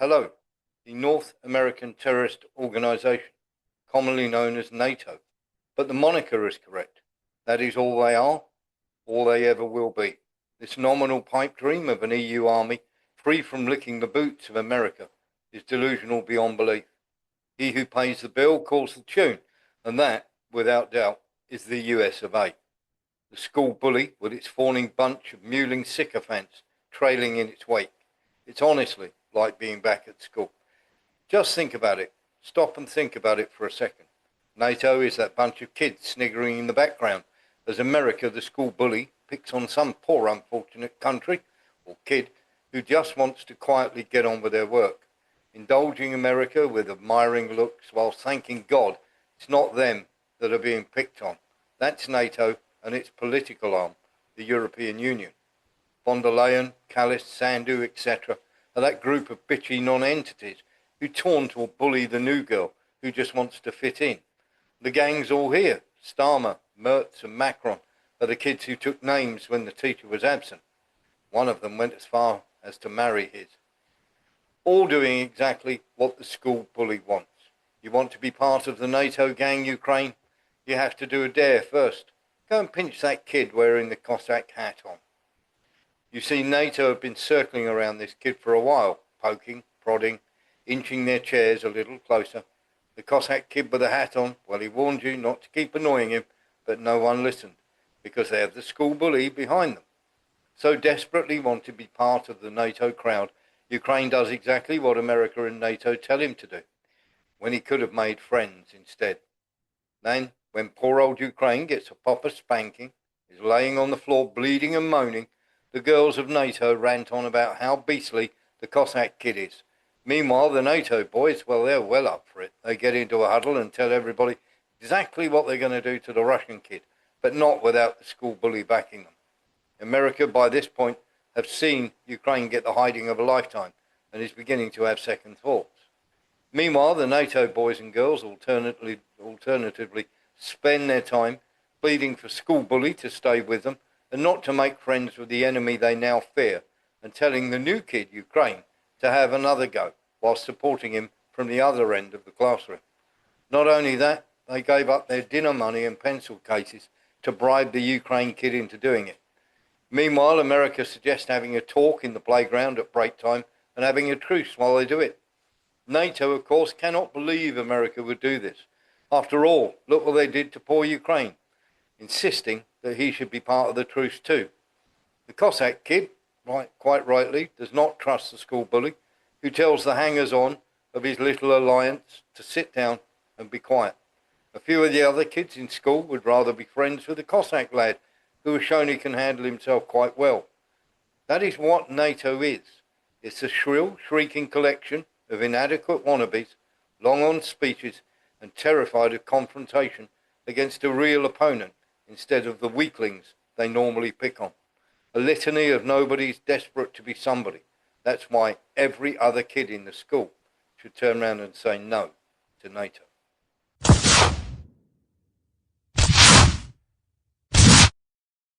Hello, the North American terrorist organization, commonly known as NATO. But the moniker is correct. That is all they are, all they ever will be. This nominal pipe dream of an EU army free from licking the boots of America is delusional beyond belief. He who pays the bill calls the tune, and that, without doubt, is the US of A. The school bully with its fawning bunch of mewling sycophants trailing in its wake. It's honestly like being back at school. Just think about it. Stop and think about it for a second. NATO is that bunch of kids sniggering in the background as America, the school bully, picks on some poor unfortunate country or kid who just wants to quietly get on with their work, indulging America with admiring looks while thanking God it's not them that are being picked on. That's NATO and its political arm, the European Union. Von der Leyen, Callis, Sandu, etc. are that group of bitchy non-entities who taunt or bully the new girl who just wants to fit in. The gang's all here. Starmer, Merz and Macron are the kids who took names when the teacher was absent. One of them went as far as to marry his. All doing exactly what the school bully wants. You want to be part of the NATO gang, Ukraine? You have to do a dare first. Go and pinch that kid wearing the Cossack hat on. You see, NATO have been circling around this kid for a while, poking, prodding, inching their chairs a little closer. The Cossack kid with the hat on, well, he warned you not to keep annoying him, but no one listened, because they have the school bully behind them. So desperately want to be part of the NATO crowd, Ukraine does exactly what America and NATO tell him to do, when he could have made friends instead. Then, when poor old Ukraine gets a proper spanking, is laying on the floor bleeding and moaning, the girls of NATO rant on about how beastly the Cossack kid is. Meanwhile, the NATO boys, well, they're well up for it. They get into a huddle and tell everybody exactly what they're going to do to the Russian kid, but not without the school bully backing them. America, by this point, have seen Ukraine get the hiding of a lifetime and is beginning to have second thoughts. Meanwhile, the NATO boys and girls alternatively spend their time pleading for school bully to stay with them and not to make friends with the enemy they now fear, and telling the new kid, Ukraine, to have another go, while supporting him from the other end of the classroom. Not only that, they gave up their dinner money and pencil cases to bribe the Ukraine kid into doing it. Meanwhile, America suggests having a talk in the playground at break time and having a truce while they do it. NATO, of course, cannot believe America would do this. After all, look what they did to poor Ukraine, insisting that he should be part of the truce too. The Cossack kid, quite rightly, does not trust the school bully, who tells the hangers-on of his little alliance to sit down and be quiet. A few of the other kids in school would rather be friends with the Cossack lad, who has shown he can handle himself quite well. That is what NATO is. It's a shrill, shrieking collection of inadequate wannabes, long-on speeches, and terrified of confrontation against a real opponent instead of the weaklings they normally pick on. A litany of nobodies desperate to be somebody. That's why every other kid in the school should turn around and say no to NATO.